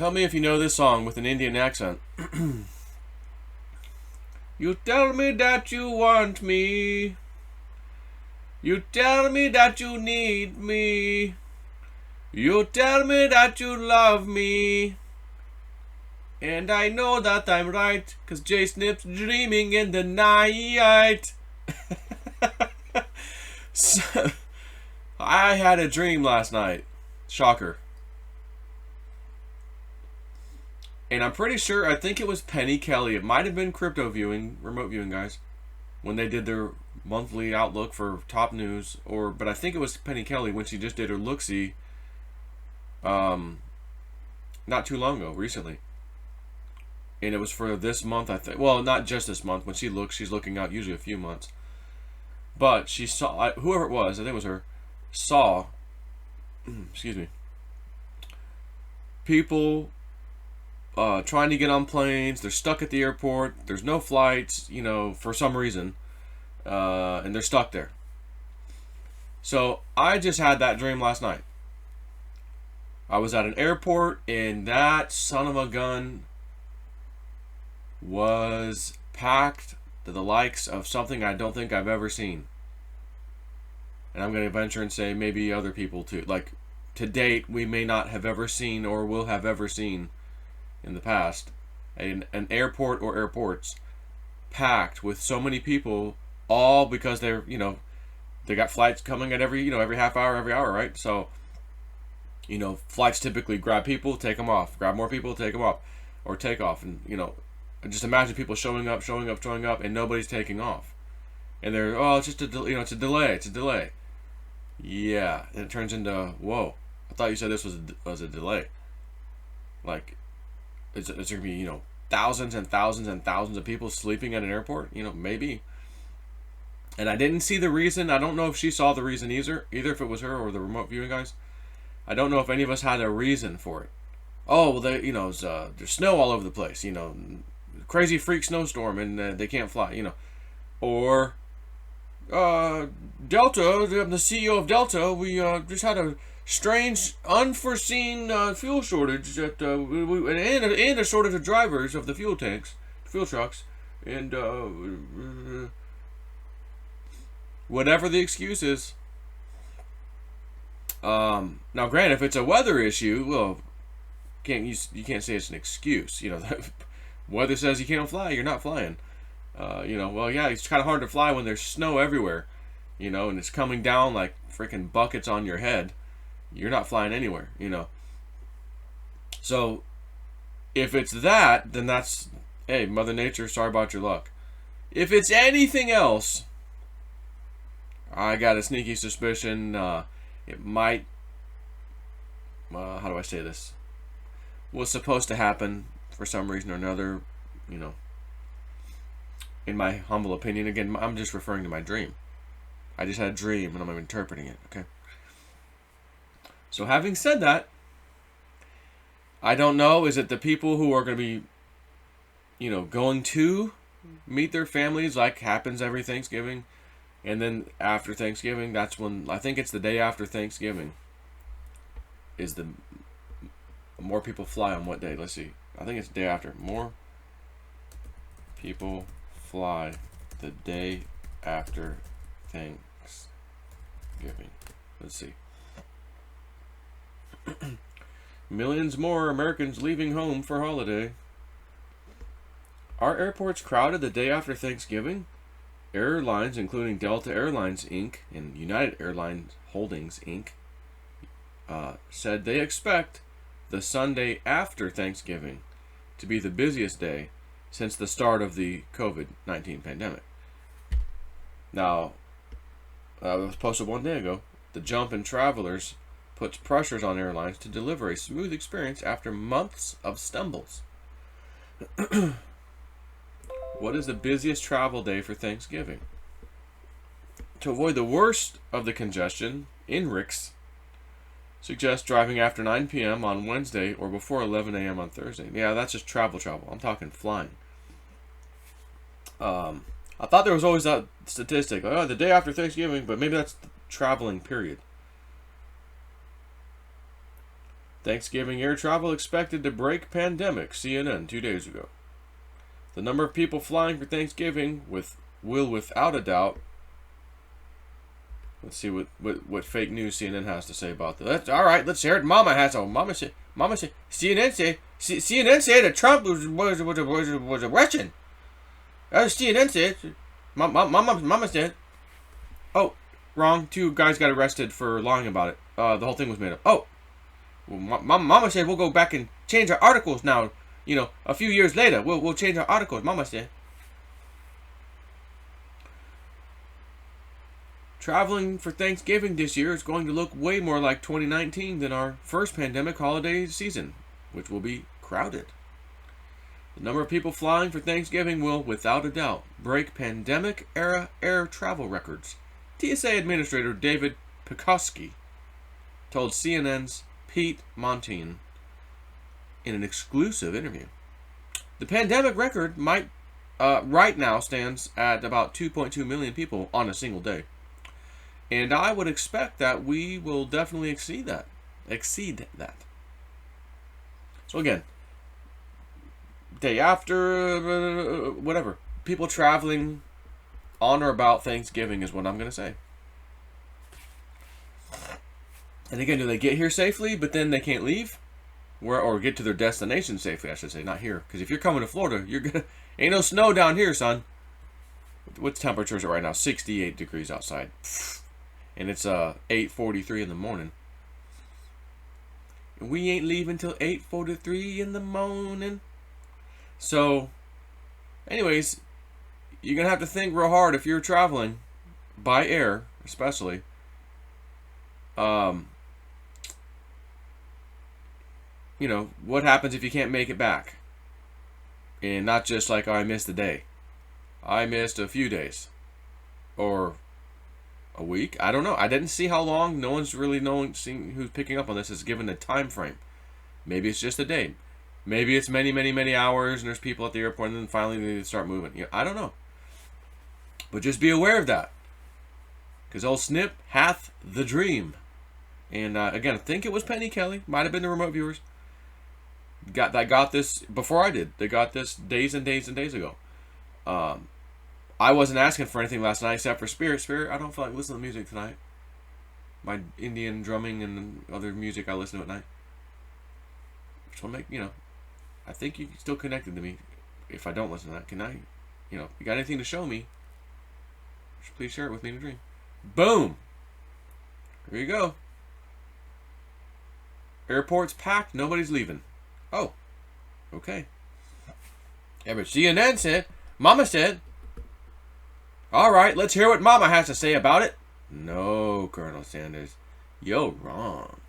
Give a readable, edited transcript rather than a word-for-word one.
Tell me if you know this song with an Indian accent. You tell me that you want me. You tell me that you need me. You tell me that you love me. And I know that I'm right, 'cause J Snip's dreaming in the night. So, I had a dream last night. Shocker. And I'm pretty sure, I think it was Penny Kelly. It might have been Crypto Viewing, remote viewing guys, when they did their monthly outlook for top news. But I think it was Penny Kelly when she just did her look-see not too long ago, recently. And it was for this month, I think. Well, not just this month. When she looks, she's looking out usually a few months. But she saw, whoever it was, I think it was her, saw, excuse me, people trying to get on planes. They're stuck at the airport. There's no flights, you know, for some reason. And they're stuck there. So I just had that dream last night. I was at an airport, and that son of a gun was packed to the likes of something I don't think I've ever seen. And I'm going to venture and say maybe other people too. Like, to date, we may not have ever seen or will have ever seen in the past an airport or airports packed with so many people, all because they're, you know, they got flights coming at every half hour, every hour, right? So, you know, flights typically grab people, take them off, grab more people, take them off, or take off. And, you know, just imagine people showing up, and nobody's taking off. And they're, oh, it's just it's a delay. Yeah, and it turns into, whoa, I thought you said this was a delay. Like, it's going to be, you know, thousands and thousands and thousands of people sleeping at an airport, you know, maybe. And I didn't see the reason. I don't know if she saw the reason either if it was her or the remote viewing guys. I don't know if any of us had a reason for it. Oh, well, there's snow all over the place, you know, crazy freak snowstorm, and they can't fly, you know. Or Delta, the CEO of Delta, we just had a strange, unforeseen fuel shortage and a shortage of drivers of the fuel trucks, and whatever the excuse is. Now, granted, if it's a weather issue, well, you can't say it's an excuse. You know, weather says you can't fly, you're not flying. You know, well, yeah, it's kind of hard to fly when there's snow everywhere, you know, and it's coming down like freaking buckets on your head. You're not flying anywhere, you know. So, if it's that, then that's, hey, Mother Nature, sorry about your luck. If it's anything else, I got a sneaky suspicion it might, how do I say this, was supposed to happen for some reason or another, you know. In my humble opinion, again, I'm just referring to my dream. I just had a dream and I'm interpreting it, okay? So having said that, I don't know, is it the people who are going to be, you know, going to meet their families like happens every Thanksgiving? And then after Thanksgiving, that's when, I think it's the day after Thanksgiving, is the more people fly on what day? Let's see. I think it's the day after. More people fly the day after Thanksgiving. Let's see. Millions more Americans leaving home for holiday. Are airports crowded the day after Thanksgiving? Airlines, including Delta Airlines Inc. and United Airlines Holdings Inc., said they expect the Sunday after Thanksgiving to be the busiest day since the start of the COVID-19 pandemic. Now, it was posted one day ago. The jump in travelers puts pressures on airlines to deliver a smooth experience after months of stumbles. What is the busiest travel day for Thanksgiving? To avoid the worst of the congestion, INRIX suggests driving after 9 p.m. on Wednesday or before 11 a.m. on Thursday. Yeah, that's just travel. I'm talking flying. I thought there was always that statistic, like, oh, the day after Thanksgiving, but maybe that's the traveling period. Thanksgiving air travel expected to break pandemic, CNN 2 days ago. The number of people flying for Thanksgiving will without a doubt. Let's see what fake news CNN has to say about that. All right, let's hear it. Mama said, CNN said that Trump was a Russian. As CNN said, Mama said. Oh, wrong. 2 guys got arrested for lying about it. The whole thing was made up. Oh, well, Mama said we'll go back and change our articles now. You know, a few years later, we'll change our articles. Mama said. Traveling for Thanksgiving this year is going to look way more like 2019 than our first pandemic holiday season, which will be crowded. The number of people flying for Thanksgiving will, without a doubt, break pandemic-era air travel records, TSA Administrator David Pekoski told CNN's Pete Montine in an exclusive interview. The pandemic record right now stands at about 2.2 million people on a single day. And I would expect that we will definitely exceed that. So again, day after, whatever. People traveling on or about Thanksgiving is what I'm going to say. And again, do they get here safely, but then they can't leave? Or get to their destination safely, I should say, not here. Because if you're coming to Florida, ain't no snow down here, son. What temperature is it right now? 68 degrees outside. And it's 8:43 in the morning. And we ain't leaving till 8:43 in the morning. So, anyways, you're going to have to think real hard if you're traveling by air, especially. You know, what happens if you can't make it back? And not just like, oh, I missed a day. I missed a few days. Or a week? I don't know. I didn't see how long. No one's really seeing who's picking up on this is given a time frame. Maybe it's just a day. Maybe it's many, many, many hours and there's people at the airport and then finally they start moving. You know, I don't know. But just be aware of that. Because old Snip hath the dream. And again, I think it was Penny Kelly. Might have been the remote viewers. Got this before I did. They got this days and days and days ago. I wasn't asking for anything last night except for Spirit. Spirit, I don't feel like listening to music tonight. My Indian drumming and other music I listen to at night. Just want to make, you know, I think you're still connected to me. If I don't listen to that, can I, you know, you got anything to show me, please share it with me in a dream. Boom! Here you go. Airport's packed, nobody's leaving. Oh, okay. Yeah, but CNN said, Mama said, all right, let's hear what Mama has to say about it. No, Colonel Sanders, you're wrong.